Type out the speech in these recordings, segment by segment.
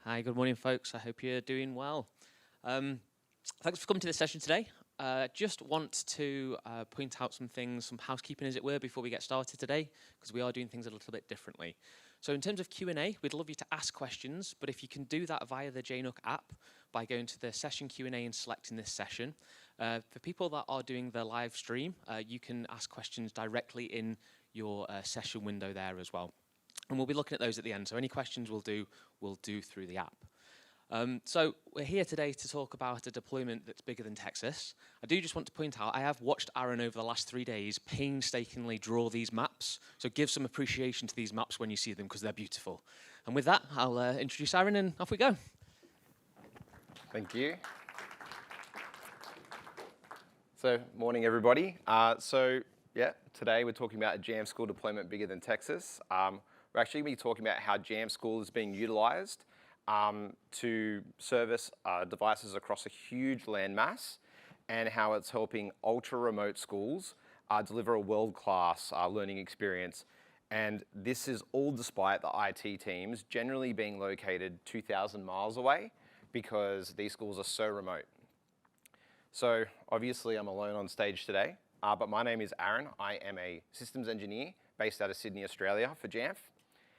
Hi, good morning, folks. I hope you're doing well. Thanks for coming to this session today. Just want to point out some things, some housekeeping as it were, before we get started today, because we are doing things a little bit differently. So in terms of Q&A, we'd love you to ask questions, but if you can do that via the JNUC app by going to the session Q&A and selecting this session. For people that are doing the live stream, you can ask questions directly in your session window there as well. And we'll be looking at those at the end, so any questions we'll do through the app. So we're here today to talk about a deployment that's bigger than Texas. I do just want to point out, I have watched Aaron over the last 3 days painstakingly draw these maps, so give some appreciation to these maps when you see them, because they're beautiful. And with that, I'll introduce Aaron, and off we go. Thank you. So, morning everybody. Today we're talking about a Jamf School deployment bigger than Texas. We're actually going to be talking about how Jamf School is being utilized to service devices across a huge landmass, and how it's helping ultra-remote schools deliver a world-class learning experience. And this is all despite the IT teams generally being located 2,000 miles away, because these schools are so remote. So obviously I'm alone on stage today, but my name is Aaron. I am a systems engineer based out of Sydney, Australia for Jamf.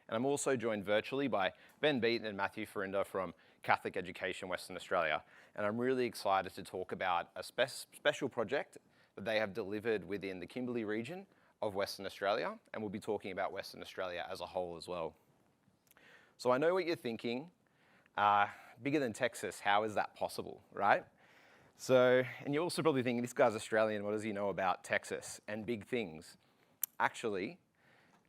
And I'm also joined virtually by Ben Beaton and Matthew Farinda from Catholic Education Western Australia. And I'm really excited to talk about a special project that they have delivered within the Kimberley region of Western Australia. And we'll be talking about Western Australia as a whole as well. So I know what you're thinking, bigger than Texas, how is that possible, right? So, and you're also probably thinking, this guy's Australian, what does he know about Texas and big things? Actually,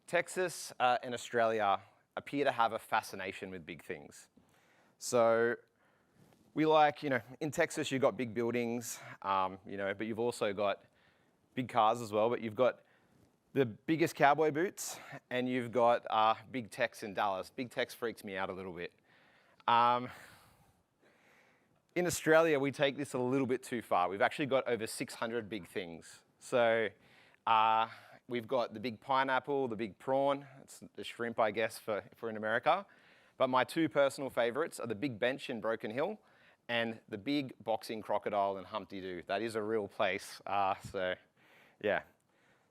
Texas and Australia appear to have a fascination with big things. So we like, in Texas you've got big buildings, but you've also got big cars as well, but you've got the biggest cowboy boots, and you've got Big Tex in Dallas. Big Tex freaks me out a little bit. In Australia, we take this a little bit too far. We've actually got over 600 big things. So we've got the big pineapple, the big prawn. It's the shrimp, I guess, for in America. But my two personal favorites are the big bench in Broken Hill and the big boxing crocodile in Humpty Doo. That is a real place. So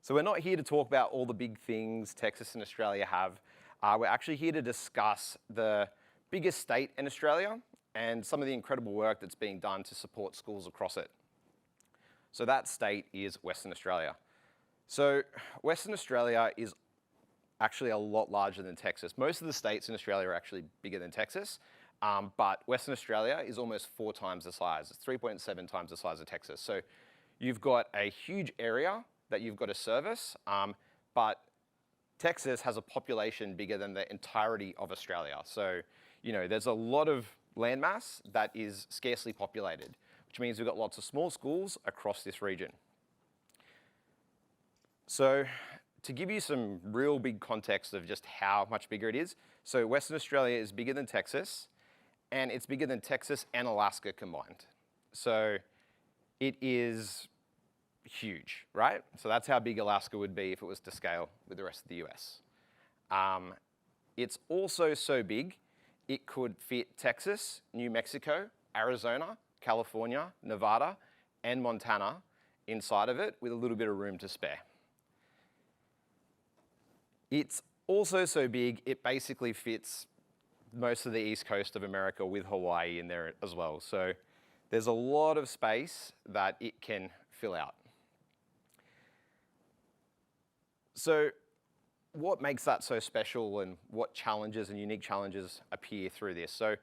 we're not here to talk about all the big things Texas and Australia have. We're actually here to discuss the biggest state in Australia and some of the incredible work that's being done to support schools across it. So that state is Western Australia. So Western Australia is actually a lot larger than Texas. Most of the states in Australia are actually bigger than Texas, but Western Australia is almost 4 times the size. It's 3.7 times the size of Texas. So you've got a huge area that you've got to service, but Texas has a population bigger than the entirety of Australia. So, there's a lot of landmass that is scarcely populated, which means we've got lots of small schools across this region. So to give you some real big context of just how much bigger it is, so Western Australia is bigger than Texas, and it's bigger than Texas and Alaska combined. So it is huge, right? So that's how big Alaska would be if it was to scale with the rest of the US. It's also so big, it could fit Texas, New Mexico, Arizona, California, Nevada, and Montana inside of it with a little bit of room to spare. It's also so big, it basically fits most of the east coast of America with Hawaii in there as well. So there's a lot of space that it can fill out. So what makes that so special, and what challenges and unique challenges appear through this? So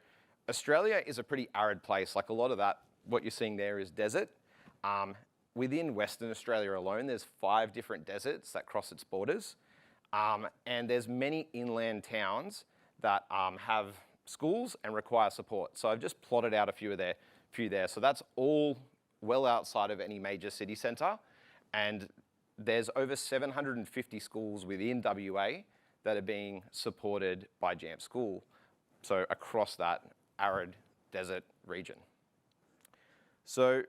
Australia is a pretty arid place. Like a lot of that, what you're seeing there is desert. Within Western Australia alone, there's 5 different deserts that cross its borders. And there's many inland towns that have schools and require support. So I've just plotted out a few there. So that's all well outside of any major city centre. And there's over 750 schools within WA that are being supported by Jamf School. So across that arid desert region. So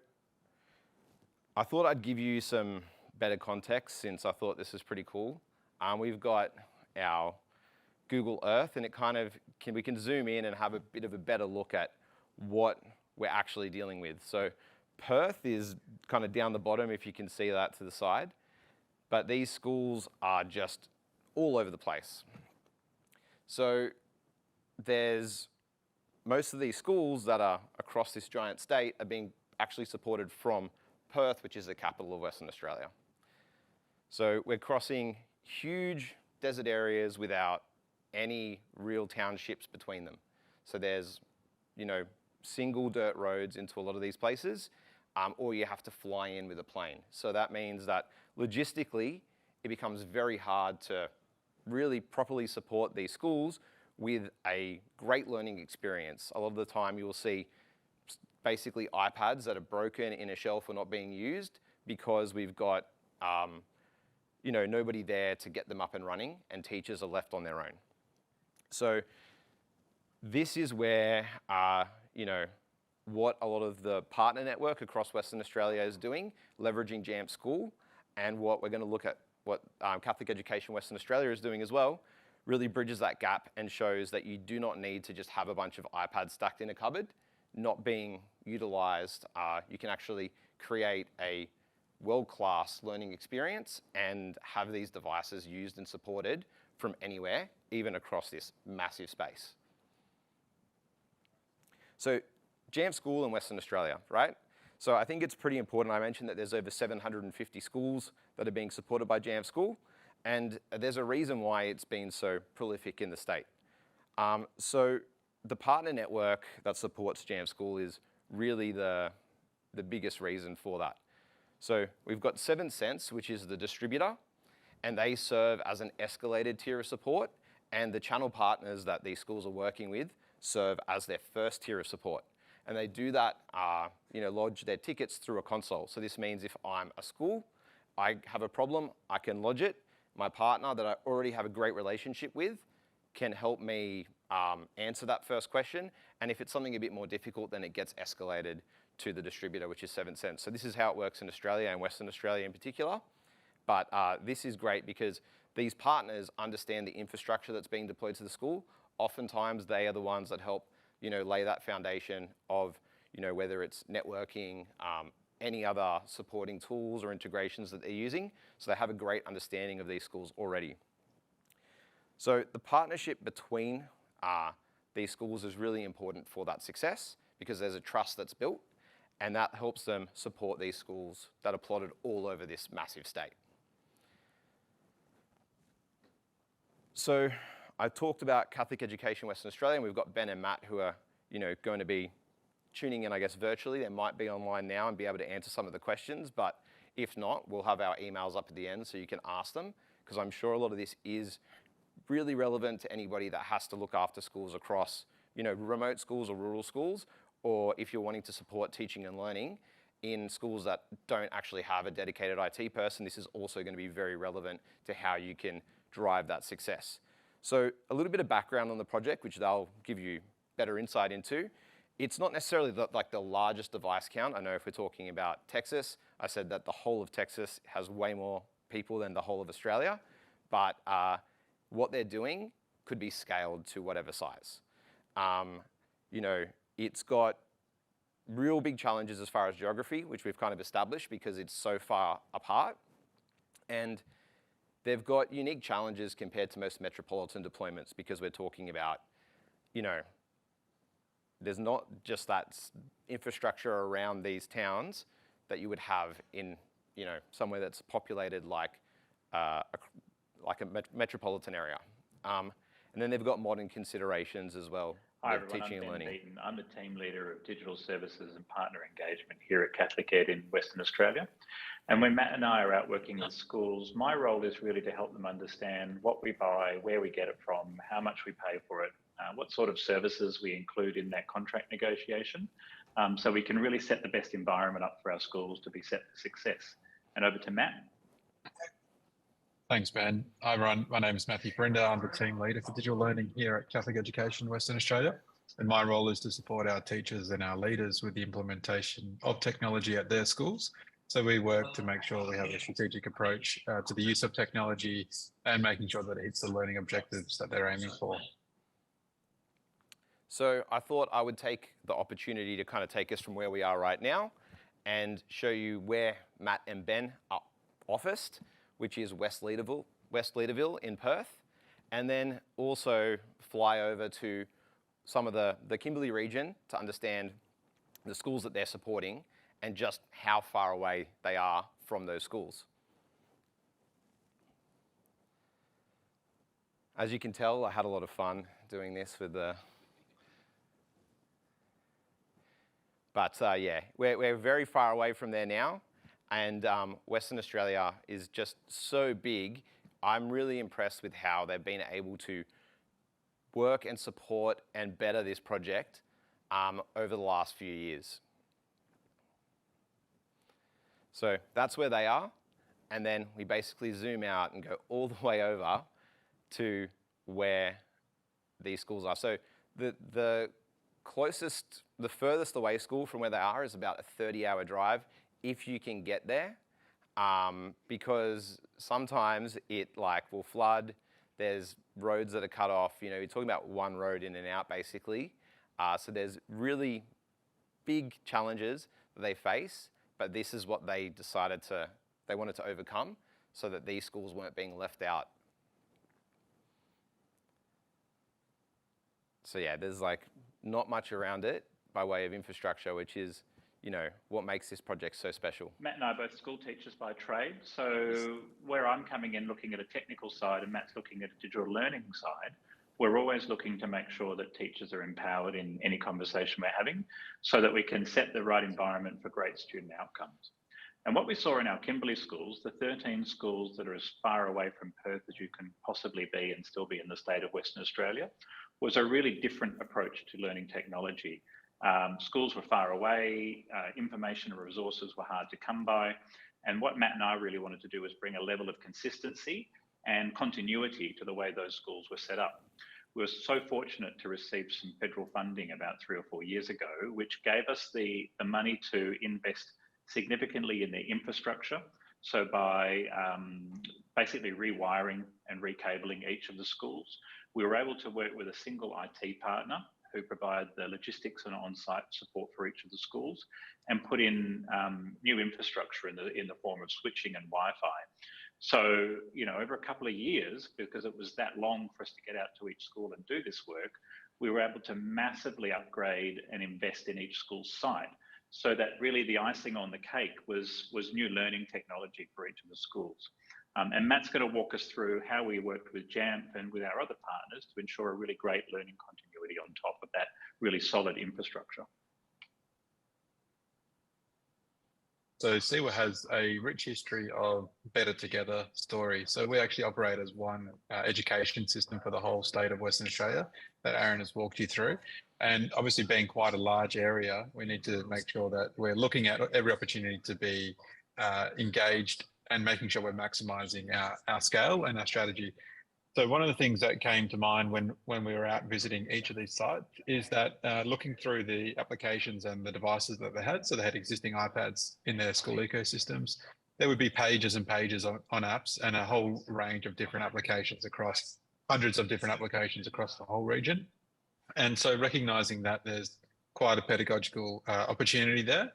I thought I'd give you some better context, since I thought this is pretty cool. We've got our Google Earth, and it kind of we can zoom in and have a bit of a better look at what we're actually dealing with. So Perth is kind of down the bottom, if you can see that to the side, but these schools are just all over the place. So there's most of these schools that are across this giant state are being actually supported from Perth, which is the capital of Western Australia. So we're crossing huge desert areas without any real townships between them. So there's, single dirt roads into a lot of these places, or you have to fly in with a plane. So that means that logistically, it becomes very hard to really properly support these schools with a great learning experience. A lot of the time you will see basically iPads that are broken in a shelf or not being used because we've got nobody there to get them up and running, and teachers are left on their own. So this is where, what a lot of the partner network across Western Australia is doing, leveraging Jamf School, and what we're going to look at, what Catholic Education Western Australia is doing as well, really bridges that gap and shows that you do not need to just have a bunch of iPads stacked in a cupboard, not being utilised. You can actually create a world-class learning experience and have these devices used and supported from anywhere, even across this massive space. So Jamf School in Western Australia, right? So I think it's pretty important. I mentioned that there's over 750 schools that are being supported by Jamf School, and there's a reason why it's been so prolific in the state. So the partner network that supports Jamf School is really the biggest reason for that. So we've got 7 Cents, which is the distributor, and they serve as an escalated tier of support, and the channel partners that these schools are working with serve as their first tier of support. And they do that, lodge their tickets through a console. So this means if I'm a school, I have a problem, I can lodge it. My partner that I already have a great relationship with can help me answer that first question. And if it's something a bit more difficult, then it gets escalated to the distributor, which is 7 Cents. So this is how it works in Australia and Western Australia in particular. But this is great because these partners understand the infrastructure that's being deployed to the school. Oftentimes they are the ones that help lay that foundation of whether it's networking, any other supporting tools or integrations that they're using. So they have a great understanding of these schools already. So the partnership between these schools is really important for that success because there's a trust that's built, and that helps them support these schools that are plotted all over this massive state. So I talked about Catholic Education Western Australia, and we've got Ben and Matt who are going to be tuning in, I guess, virtually. They might be online now and be able to answer some of the questions, but if not, we'll have our emails up at the end so you can ask them, because I'm sure a lot of this is really relevant to anybody that has to look after schools across, remote schools or rural schools, or if you're wanting to support teaching and learning in schools that don't actually have a dedicated IT person, this is also going to be very relevant to how you can drive that success. So a little bit of background on the project, which they'll give you better insight into. It's not necessarily the largest device count. I know if we're talking about Texas, I said that the whole of Texas has way more people than the whole of Australia, but what they're doing could be scaled to whatever size. It's got real big challenges as far as geography, which we've kind of established because it's so far apart. And they've got unique challenges compared to most metropolitan deployments because we're talking about, there's not just that infrastructure around these towns that you would have in, somewhere that's populated like a metropolitan area. And then they've got modern considerations as well. Hi everyone, I'm Ben Beaton. I'm the team leader of digital services and partner engagement here at Catholic Ed in Western Australia. And when Matt and I are out working with schools, my role is really to help them understand what we buy, where we get it from, how much we pay for it, what sort of services we include in that contract negotiation, so we can really set the best environment up for our schools to be set for success. And over to Matt. Thanks, Ben. Hi, everyone. My name is Matthew Brinder. I'm the team leader for digital learning here at Catholic Education Western Australia. And my role is to support our teachers and our leaders with the implementation of technology at their schools So we work to make sure we have a strategic approach to the use of technology and making sure that it hits the learning objectives that they're aiming for. So I thought I would take the opportunity to kind of take us from where we are right now and show you where Matt and Ben are officed, which is West Leaderville in Perth, and then also fly over to some of the Kimberley region to understand the schools that they're supporting and just how far away they are from those schools. As you can tell, I had a lot of fun doing this with the... But yeah, we're very far away from there now, and Western Australia is just so big. I'm really impressed with how they've been able to work and support and better this project over the last few years. So that's where they are, and then we basically zoom out and go all the way over to where these schools are. So the furthest away school from where they are is about a 30-hour drive if you can get there, because sometimes it will flood. There's roads that are cut off. You know, you're talking about one road in and out basically. So there's really big challenges that they face, but this is what they wanted to overcome so that these schools weren't being left out. So yeah, there's not much around it by way of infrastructure, which is, you know, what makes this project so special. Matt and I are both school teachers by trade. So where I'm coming in looking at a technical side and Matt's looking at a digital learning side, we're always looking to make sure that teachers are empowered in any conversation we're having so that we can set the right environment for great student outcomes. And what we saw in our Kimberley schools, the 13 schools that are as far away from Perth as you can possibly be and still be in the state of Western Australia, was a really different approach to learning technology. Schools were far away, information and resources were hard to come by. And what Matt and I really wanted to do was bring a level of consistency and continuity to the way those schools were set up. We were so fortunate to receive some federal funding about 3 or 4 years ago, which gave us the money to invest significantly in the infrastructure. So by basically rewiring and recabling each of the schools, we were able to work with a single IT partner who provide the logistics and on-site support for each of the schools and put in new infrastructure in the form of switching and Wi-Fi. So, you know, over a couple of years, because it was that long for us to get out to each school and do this work, we were able to massively upgrade and invest in each school's site. So that really the icing on the cake was new learning technology for each of the schools. And Matt's going to walk us through how we worked with Jamf and with our other partners to ensure a really great learning continuity on top of that really solid infrastructure. So CEWA has a rich history of better together stories. So we actually operate as one education system for the whole state of Western Australia that Aaron has walked you through. And obviously being quite a large area, we need to make sure that we're looking at every opportunity to be engaged and making sure we're maximising our scale and our strategy. So one of the things that came to mind when we were out visiting each of these sites is that looking through the applications and the devices that they had, so they had existing iPads in their school ecosystems, there would be pages and pages on apps and a whole range of different applications across hundreds of different applications across the whole region. And so recognising that there's quite a pedagogical opportunity there,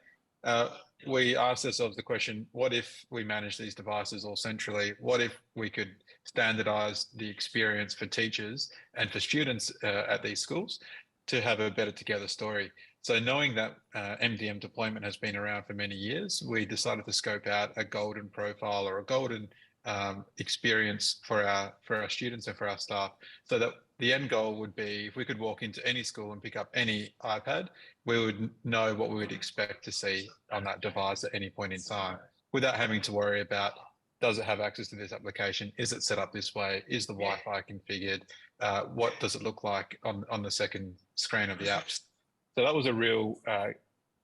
we asked ourselves the question, what if we manage these devices all centrally? What if we could standardize the experience for teachers and for students at these schools to have a better together story? So knowing that MDM deployment has been around for many years, we decided to scope out a golden profile or a golden experience for our students and for our staff, so that the end goal would be if we could walk into any school and pick up any iPad, we would know what we would expect to see on that device at any point in time without having to worry about, does it have access to this application? Is it set up this way? Is the Wi-Fi configured? What does it look like on the second screen of the apps? So that was a real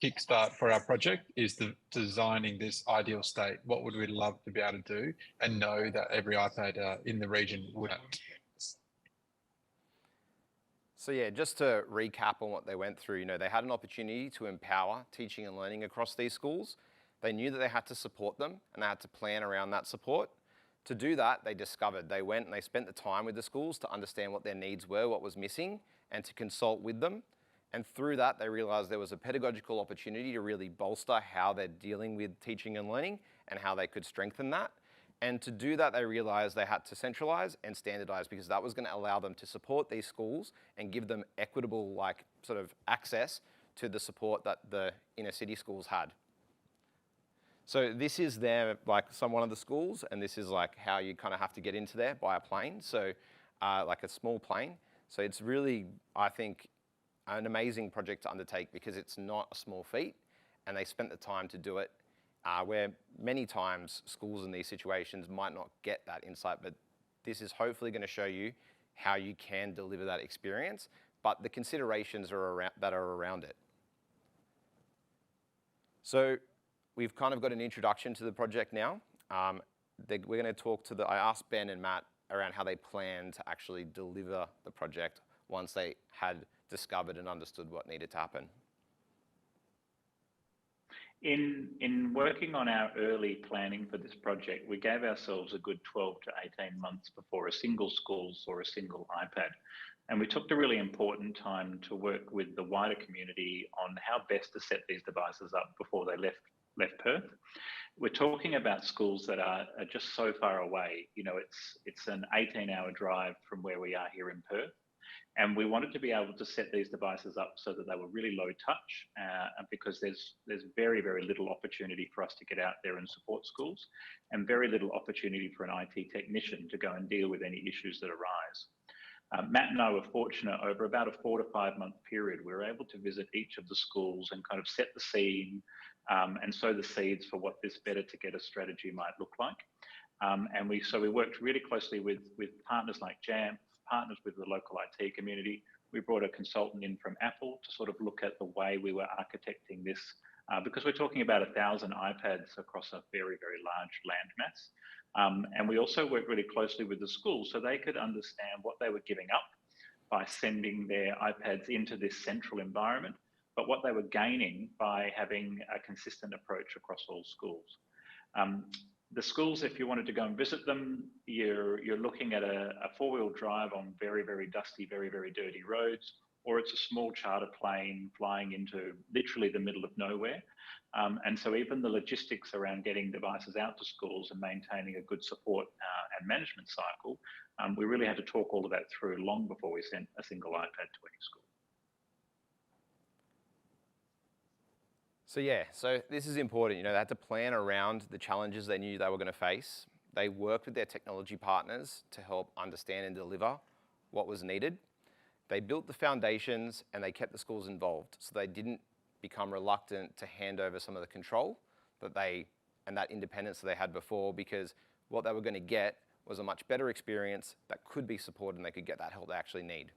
kickstart for our project, is designing this ideal state. What would we love to be able to do and know that every iPad in the region would have? So yeah, just to recap on what they went through, you know, they had an opportunity to empower teaching and learning across these schools. They knew that they had to support them and they had to plan around that support. To do that, they went and they spent the time with the schools to understand what their needs were, what was missing, and to consult with them. And through that, they realized there was a pedagogical opportunity to really bolster how they're dealing with teaching and learning and how they could strengthen that. And to do that, they realized they had to centralize and standardize, because that was going to allow them to support these schools and give them equitable sort of access to the support that the inner city schools had. So this is one of the schools, and this is how you kind of have to get into there by a plane. So like a small plane. So it's really, I think, an amazing project to undertake, because it's not a small feat, and they spent the time to do it, where many times schools in these situations might not get that insight, but this is hopefully going to show you how you can deliver that experience, but the considerations that are around it. So we've kind of got an introduction to the project now. We're going to talk I asked Ben and Matt around how they plan to actually deliver the project once they had discovered and understood what needed to happen. In working on our early planning for this project, we gave ourselves a good 12 to 18 months before a single school saw a single iPad. And we took the really important time to work with the wider community on how best to set these devices up before they left Perth. We're talking about schools that are just so far away. You know, it's an 18-hour drive from where we are here in Perth. And we wanted to be able to set these devices up so that they were really low touch, because there's very, very little opportunity for us to get out there and support schools, and very little opportunity for an IT technician to go and deal with any issues that arise. Matt and I were fortunate, over about a 4 to 5 month period, we were able to visit each of the schools and kind of set the scene and sow the seeds for what this better together strategy might look like. And we worked really closely with partners like Jamf, partners with the local IT community. We brought a consultant in from Apple to sort of look at the way we were architecting this, because we're talking about 1,000 iPads across a very, very large landmass. And we also worked really closely with the schools so they could understand what they were giving up by sending their iPads into this central environment, but what they were gaining by having a consistent approach across all schools. The schools, if you wanted to go and visit them, you're looking at a 4-wheel drive on very, very dusty, very, very dirty roads, or it's a small charter plane flying into literally the middle of nowhere. And so even the logistics around getting devices out to schools and maintaining a good support and management cycle, we really had to talk all of that through long before we sent a single iPad to any school. So yeah, so this is important. You know, they had to plan around the challenges they knew they were going to face. They worked with their technology partners to help understand and deliver what was needed. They built the foundations and they kept the schools involved, so they didn't become reluctant to hand over some of the control and that independence that they had before, because what they were going to get was a much better experience that could be supported, and they could get that help they actually need.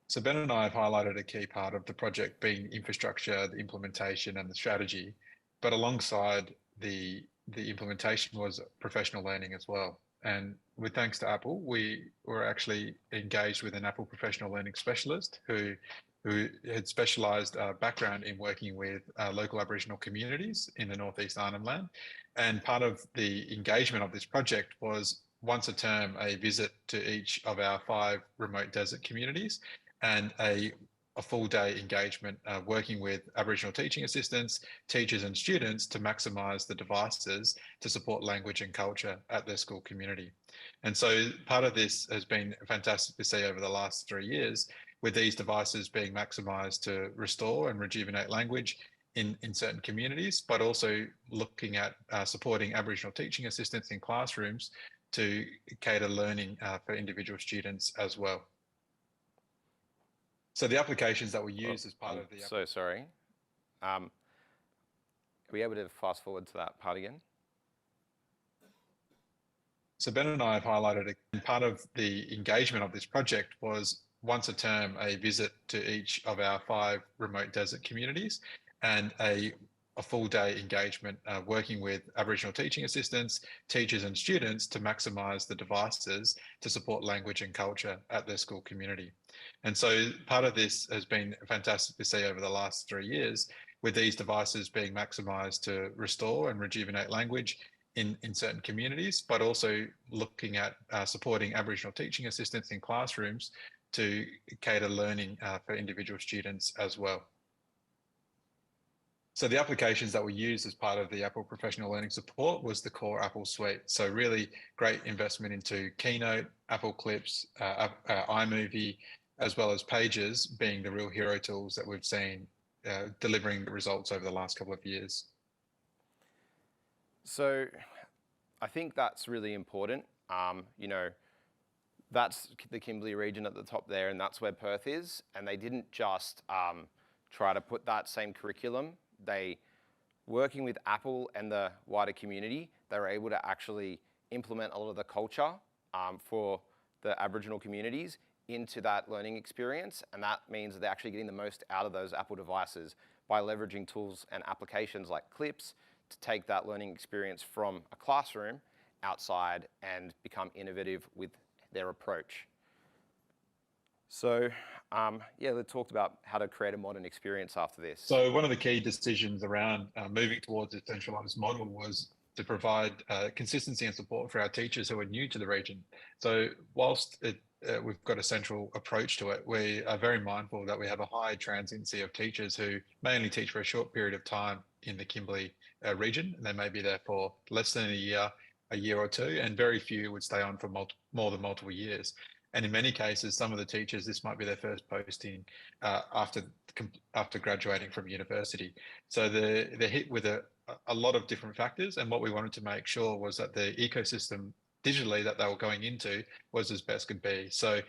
So Ben and I have highlighted a key part of the project being infrastructure, the implementation and the strategy, but alongside the implementation was professional learning as well. And with thanks to Apple, we were actually engaged with an Apple professional learning specialist who had specialised background in working with local Aboriginal communities in the Northeast Arnhem Land. And part of the engagement of this project was once a term, a visit to each of our 5 remote desert communities, and a full day engagement working with Aboriginal teaching assistants, teachers and students to maximise the devices to support language and culture at their school community. And so part of this has been fantastic to see over the last 3 years, with these devices being maximised to restore and rejuvenate language in certain communities, but also looking at supporting Aboriginal teaching assistants in classrooms to cater learning for individual students as well. So the applications that we use as part of the... So sorry. Are we able to fast forward to that part again? So Ben and I have highlighted part of the engagement of this project was once a term, a visit to each of our 5 remote desert communities, and a full day engagement working with Aboriginal teaching assistants, teachers and students to maximise the devices to support language and culture at their school community. And so part of this has been fantastic to see over the last 3 years, with these devices being maximised to restore and rejuvenate language in certain communities, but also looking at supporting Aboriginal teaching assistants in classrooms to cater learning for individual students as well. So the applications that we used as part of the Apple Professional Learning Support was the core Apple suite. So really great investment into Keynote, Apple Clips, iMovie, as well as Pages being the real hero tools that we've seen delivering the results over the last couple of years. So I think that's really important. You know, that's the Kimberley region at the top there, and that's where Perth is. And they didn't just try to put that same curriculum. They, working with Apple and the wider community, they were able to actually implement a lot of the culture for the Aboriginal communities into that learning experience. And that means that they're actually getting the most out of those Apple devices by leveraging tools and applications like Clips to take that learning experience from a classroom outside and become innovative with their approach. So yeah, let's talk about how to create a modern experience after this. So one of the key decisions around moving towards a centralized model was to provide consistency and support for our teachers who are new to the region. So whilst we've got a central approach to it, we are very mindful that we have a high transiency of teachers who may only teach for a short period of time in the Kimberley region. And they may be there for less than a year or two, and very few would stay on for more than multiple years. And in many cases, some of the teachers, this might be their first posting after graduating from university. So they're hit with a lot of different factors. And what we wanted to make sure was that the ecosystem digitally that they were going into was as best could be. So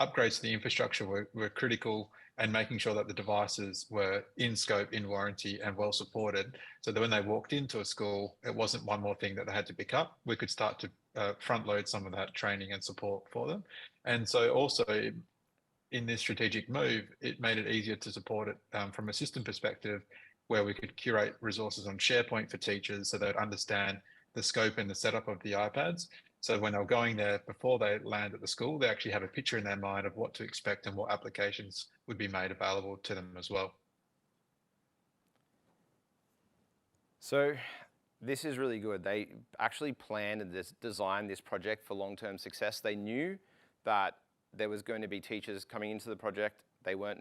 upgrades to the infrastructure were critical, and making sure that the devices were in scope, in warranty, and well supported, so that when they walked into a school, it wasn't one more thing that they had to pick up. We could start to front load some of that training and support for them. And so also in this strategic move, it made it easier to support it from a system perspective, where we could curate resources on SharePoint for teachers so they'd understand the scope and the setup of the iPads. So when they're going there, before they land at the school, they actually have a picture in their mind of what to expect and what applications would be made available to them as well. So this is really good. They actually planned and designed this project for long-term success. They knew that there was going to be teachers coming into the project. They weren't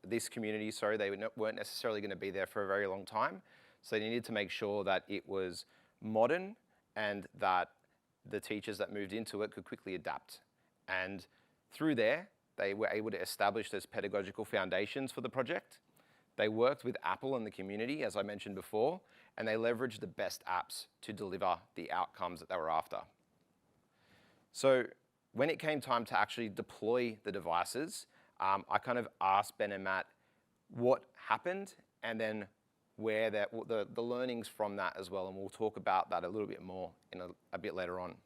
this community, they weren't necessarily going to be there for a very long time. So they needed to make sure that it was modern and that the teachers that moved into it could quickly adapt. And through there, they were able to establish those pedagogical foundations for the project. They worked with Apple and the community, as I mentioned before, and they leveraged the best apps to deliver the outcomes that they were after. So when it came time to actually deploy the devices, I kind of asked Ben and Matt what happened, and then where the learnings from that as well, and we'll talk about that a little bit more in a bit later on.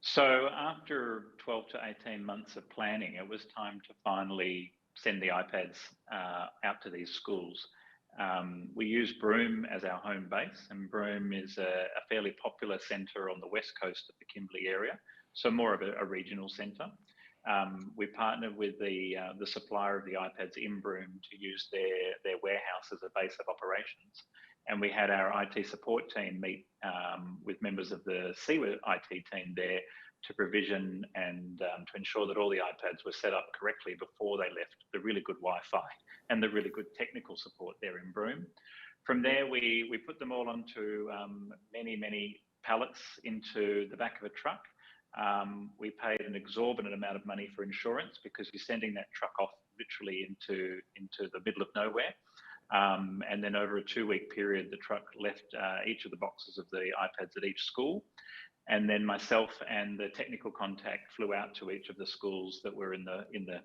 So after 12 to 18 months of planning, it was time to finally send the iPads out to these schools. We use Broome as our home base, and Broome is a fairly popular centre on the west coast of the Kimberley area, so more of a regional centre. We partnered with the supplier of the iPads in Broome to use their warehouse as a base of operations. And we had our IT support team meet with members of the CEWA IT team there to provision and to ensure that all the iPads were set up correctly before they left the really good Wi-Fi and the really good technical support there in Broome. From there, we put them all onto many pallets into the back of a truck. We paid an exorbitant amount of money for insurance because you're sending that truck off literally into the middle of nowhere. And then over a 2-week period, the truck left each of the boxes of the iPads at each school. And then myself and the technical contact flew out to each of the schools that were in the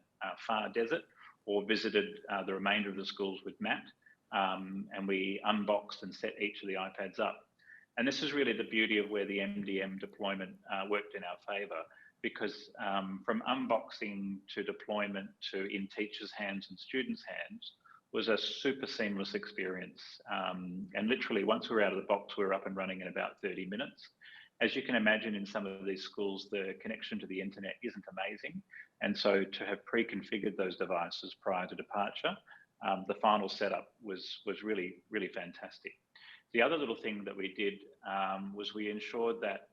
far desert, or visited the remainder of the schools with Matt. And we unboxed and set each of the iPads up. And this is really the beauty of where the MDM deployment worked in our favour, because from unboxing to deployment to in teachers' hands and students' hands was a super seamless experience. And literally, once we were out of the box, we were up and running in about 30 minutes. As you can imagine, in some of these schools, the connection to the internet isn't amazing. And so to have pre-configured those devices prior to departure, the final setup was really, really fantastic. The other little thing that we did was we ensured that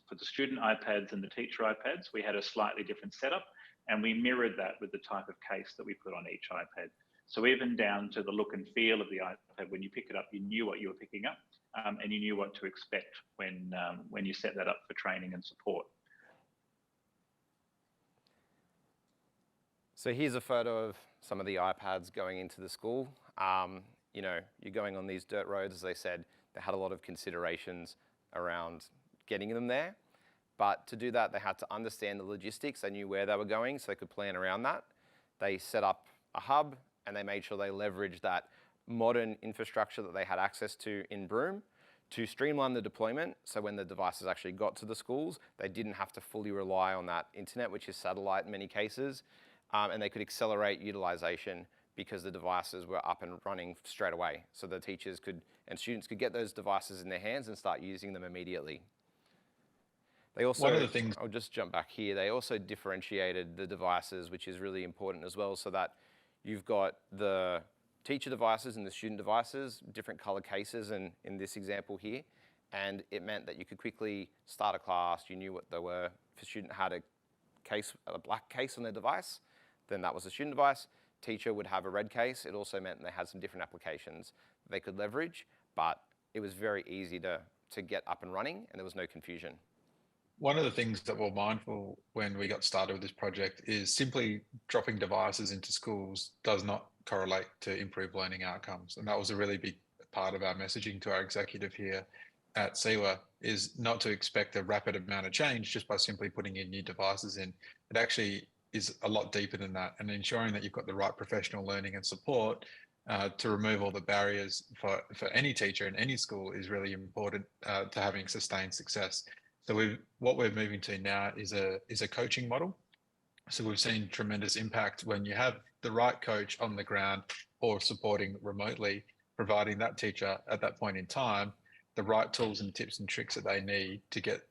for the student iPads and the teacher iPads, we had a slightly different setup, and we mirrored that with the type of case that we put on each iPad. So even down to the look and feel of the iPad, when you pick it up, you knew what you were picking up, and you knew what to expect when you set that up for training and support. So here's a photo of some of the iPads going into the school. You know, you're going on these dirt roads, as they said. They had a lot of considerations around getting them there. But to do that, they had to understand the logistics. They knew where they were going, so they could plan around that. They set up a hub, and they made sure they leveraged that modern infrastructure that they had access to in Broome to streamline the deployment. So when the devices actually got to the schools, they didn't have to fully rely on that internet, which is satellite in many cases. And they could accelerate utilization because the devices were up and running straight away. So the teachers could and students could get those devices in their hands and start using them immediately. They also, one of the things, I'll just jump back here, they also differentiated the devices, which is really important as well, so that you've got the teacher devices and the student devices, different color cases in this example here, and it meant that you could quickly start a class, you knew what they were. If a student had a black case on their device, then that was a student device. Teacher would have a red case. It also meant they had some different applications they could leverage, but it was very easy to get up and running, and there was no confusion. one of the things that we're mindful when we got started with this project is simply dropping devices into schools does not correlate to improved learning outcomes. And that was a really big part of our messaging to our executive here at CEWA, is not to expect a rapid amount of change just by simply putting in new devices in. It actually is a lot deeper than that, and ensuring that you've got the right professional learning and support to remove all the barriers for any teacher in any school is really important to having sustained success. So what we're moving to now is a coaching model. So we've seen tremendous impact when you have the right coach on the ground or supporting remotely, providing that teacher at that point in time the right tools and tips and tricks that they need to get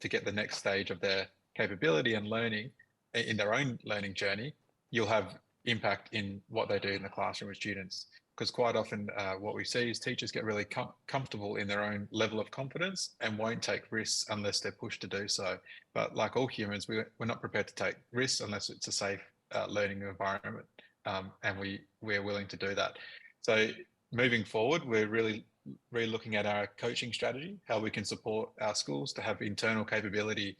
the next stage of their capability and learning in their own learning journey. You'll have impact in what they do in the classroom with students. Because quite often what we see is teachers get really comfortable in their own level of confidence and won't take risks unless they're pushed to do so. But like all humans, we're not prepared to take risks unless it's a safe learning environment, and we're willing to do that. So moving forward, we're really looking at our coaching strategy, how we can support our schools to have internal capability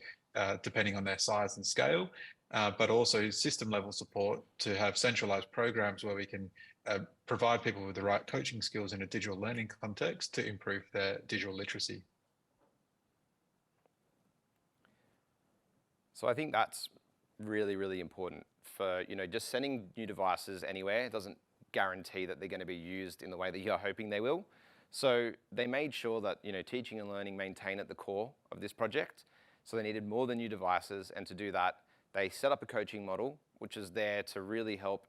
depending on their size and scale, but also system level support to have centralized programs where we can provide people with the right coaching skills in a digital learning context to improve their digital literacy. So I think that's really, really important for, just sending new devices anywhere doesn't guarantee that they're going to be used in the way that you're hoping they will. So they made sure that, teaching and learning maintain at the core of this project. So they needed more than new devices, and to do that, they set up a coaching model, which is there to really help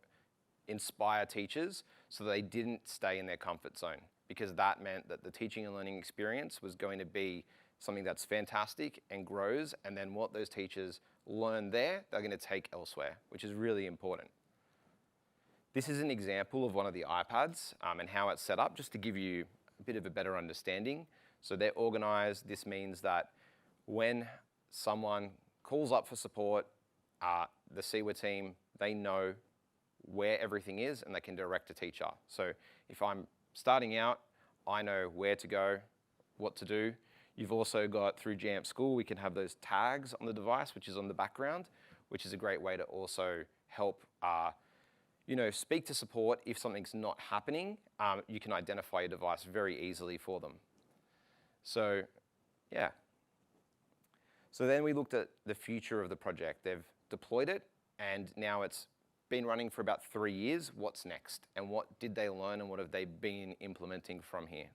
inspire teachers so they didn't stay in their comfort zone, because that meant that the teaching and learning experience was going to be something that's fantastic and grows, and then what those teachers learn there, they're going to take elsewhere, which is really important. This is an example of one of the iPads and how it's set up, just to give you a bit of a better understanding. So they're organized. This means that when someone calls up for support, the CEWA team, they know where everything is and they can direct a teacher. So if I'm starting out, I know where to go, what to do. You've also got, through Jamf School, we can have those tags on the device, which is on the background, which is a great way to also help speak to support if something's not happening. You can identify your device very easily for them. So, yeah. So then we looked at the future of the project. They've deployed it, and now it's been running for about 3 years. What's next? And what did they learn, and what have they been implementing from here?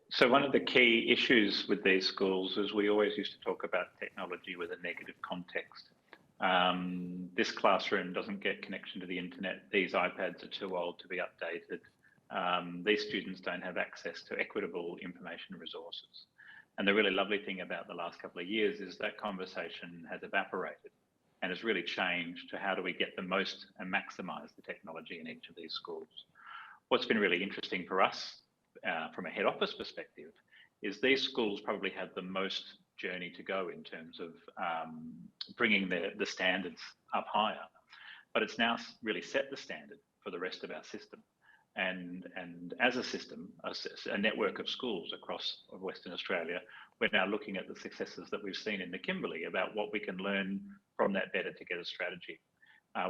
So one of the key issues with these schools is we always used to talk about technology with a negative context. This classroom doesn't get connection to the internet. These iPads are too old to be updated. these students don't have access to equitable information resources. And the really lovely thing about the last couple of years is that conversation has evaporated and has really changed to how do we get the most and maximise the technology in each of these schools. What's been really interesting for us from a head office perspective is these schools probably have the most journey to go in terms of bringing the standards up higher. But it's now really set the standard for the rest of our system. And as a system, a network of schools across Western Australia, we're now looking at the successes that we've seen in the Kimberley about what we can learn from that Better Together strategy.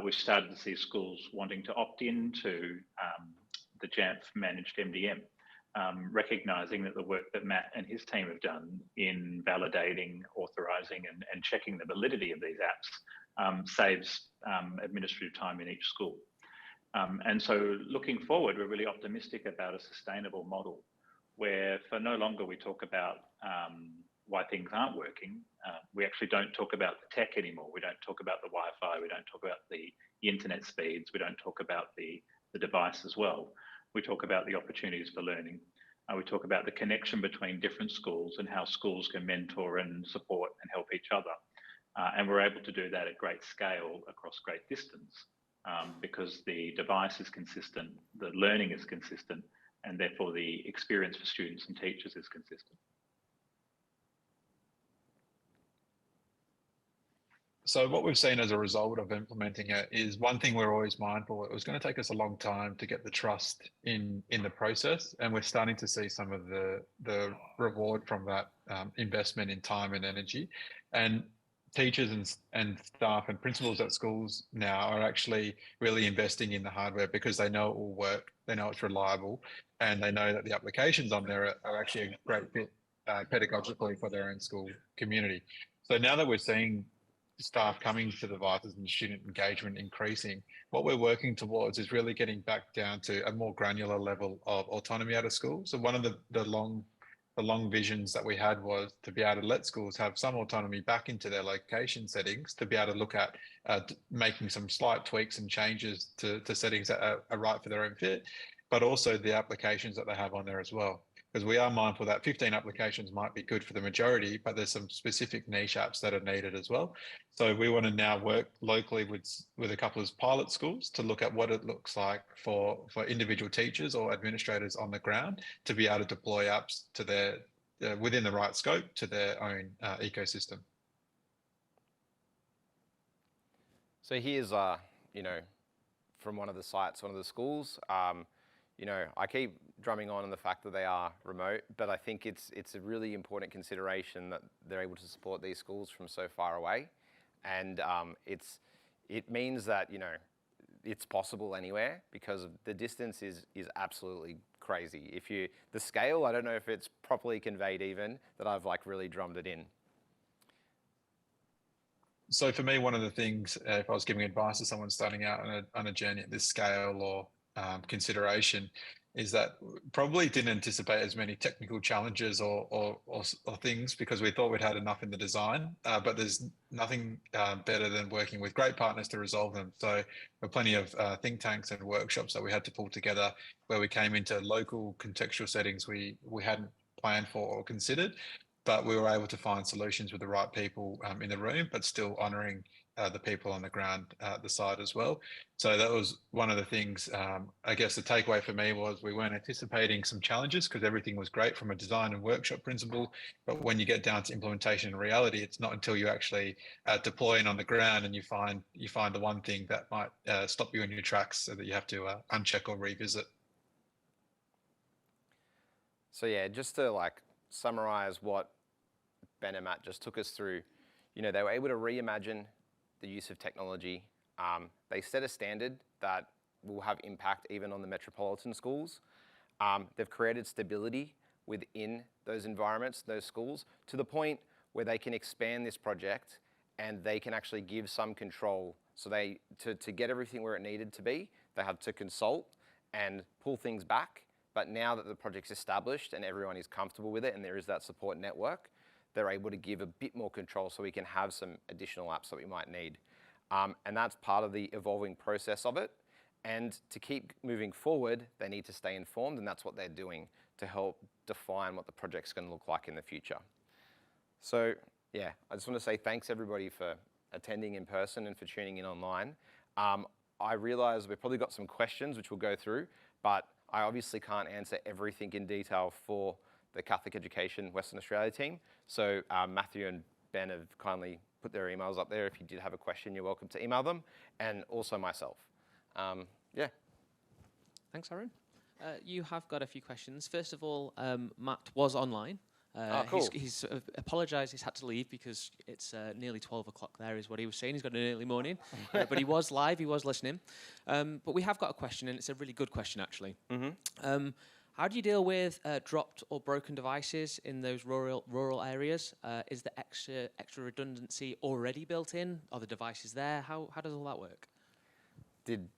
We've started to see schools wanting to opt into the Jamf managed MDM, recognising that the work that Matt and his team have done in validating, authorising and checking the validity of these apps saves administrative time in each school. And so looking forward, we're really optimistic about a sustainable model where for no longer we talk about why things aren't working. We actually don't talk about the tech anymore. We don't talk about the Wi-Fi. We don't talk about the internet speeds. We don't talk about the device as well. We talk about the opportunities for learning. We talk about the connection between different schools and how schools can mentor and support and help each other. And we're able to do that at great scale across great distance because the device is consistent, the learning is consistent, and therefore the experience for students and teachers is consistent. So what we've seen as a result of implementing it is one thing we're always mindful. It was going to take us a long time to get the trust in the process, and we're starting to see some of the reward from that investment in time and energy. And teachers and staff and principals at schools now are actually really investing in the hardware because they know it will work, they know it's reliable, and they know that the applications on there are actually a great fit pedagogically for their own school community. So now that we're seeing staff coming to the devices and student engagement increasing, what we're working towards is really getting back down to a more granular level of autonomy out of school. So one of the long visions that we had was to be able to let schools have some autonomy back into their location settings, to be able to look at making some slight tweaks and changes to settings that are right for their own fit, but also the applications that they have on there as well. Because we are mindful that 15 applications might be good for the majority, but there's some specific niche apps that are needed as well. So we want to now work locally with a couple of pilot schools to look at what it looks like for individual teachers or administrators on the ground to be able to deploy apps to their within the right scope to their own ecosystem. So here's, from one of the sites, one of the schools. I keep drumming on the fact that they are remote, but I think it's a really important consideration that they're able to support these schools from so far away. And it means that, it's possible anywhere because the distance is absolutely crazy. The scale, I don't know if it's properly conveyed even, that I've really drummed it in. So for me, one of the things, if I was giving advice to someone starting out on a journey at this scale or consideration, is that probably didn't anticipate as many technical challenges or things because we thought we'd had enough in the design, but there's nothing better than working with great partners to resolve them. So there were plenty of think tanks and workshops that we had to pull together where we came into local contextual settings we hadn't planned for or considered, but we were able to find solutions with the right people in the room, but still honouring the people on the ground at the site as well. So that was one of the things, I guess the takeaway for me was we weren't anticipating some challenges because everything was great from a design and workshop principle. But when you get down to implementation and reality, it's not until you actually deploy it on the ground and you find the one thing that might stop you in your tracks so that you have to uncheck or revisit. So yeah, just to summarize what Ben and Matt just took us through, they were able to reimagine the use of technology. They set a standard that will have impact even on the metropolitan schools. They've created stability within those environments, those schools, to the point where they can expand this project and they can actually give some control. So to get everything where it needed to be, they had to consult and pull things back. But now that the project's established and everyone is comfortable with it and there is that support network, they're able to give a bit more control so we can have some additional apps that we might need. And that's part of the evolving process of it. And to keep moving forward, they need to stay informed, and that's what they're doing to help define what the project's going to look like in the future. So yeah, I just want to say thanks everybody for attending in person and for tuning in online. I realize we've probably got some questions which we'll go through, but I obviously can't answer everything in detail for the Catholic Education Western Australia team. So Matthew and Ben have kindly put their emails up there. If you did have a question, you're welcome to email them, and also myself. Yeah. Thanks, Aaron. You have got a few questions. First of all, Matt was online. Cool. He's apologised he's had to leave because it's nearly 12 o'clock there is what he was saying. He's got an early morning. But he was live, he was listening. But we have got a question, and it's a really good question, actually. How do you deal with dropped or broken devices in those rural areas? Is the extra redundancy already built in? Are the devices there? How does all that work? Did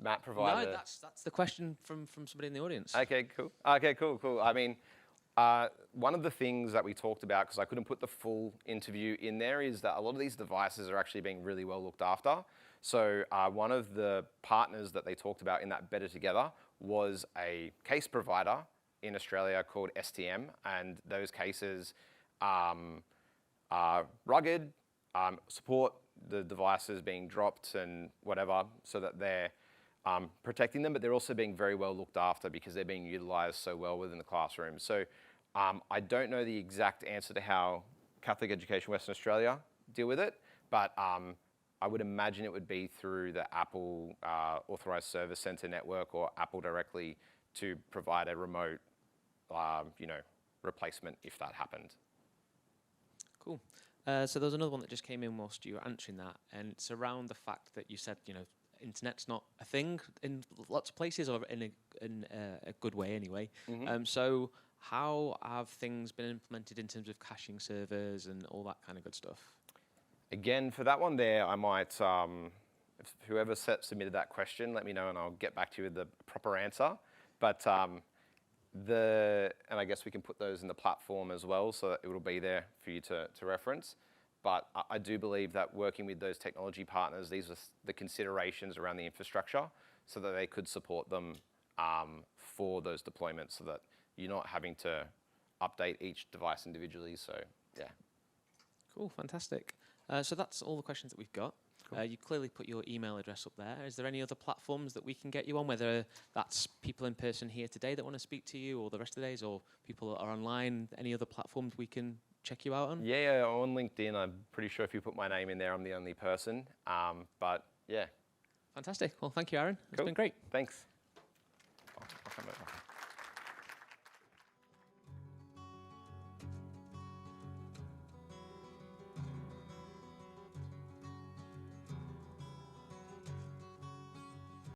Matt provide? No, that's the question from somebody in the audience. Okay, cool. Okay, cool. I mean, one of the things that we talked about, because I couldn't put the full interview in there, is that a lot of these devices are actually being really well looked after. So one of the partners that they talked about in that Better Together was a case provider in Australia called STM, and those cases are rugged, support the devices being dropped and whatever, so that they're protecting them, but they're also being very well looked after because they're being utilised so well within the classroom. So I don't know the exact answer to how Catholic Education Western Australia deal with it, but I would imagine it would be through the Apple Authorised Service Centre network or Apple directly to provide a remote, replacement if that happened. Cool. So there was another one that just came in whilst you were answering that, and it's around the fact that you said, internet's not a thing in lots of places, or in a good way anyway. So how have things been implemented in terms of caching servers and all that kind of good stuff? Again, for that one there, I might, if whoever submitted that question, let me know and I'll get back to you with the proper answer. But and I guess we can put those in the platform as well, so that it will be there for you to reference. But I do believe that working with those technology partners, these are the considerations around the infrastructure so that they could support them for those deployments, so that you're not having to update each device individually. So yeah. Cool, fantastic. So that's all the questions that we've got. Cool. You clearly put your email address up there. Is there any other platforms that we can get you on, whether that's people in person here today that want to speak to you, or the rest of the days, or people that are online, any other platforms we can check you out on? Yeah, on LinkedIn, I'm pretty sure if you put my name in there, I'm the only person. But yeah. Fantastic. Well, thank you, Aaron. It's been great. Thanks.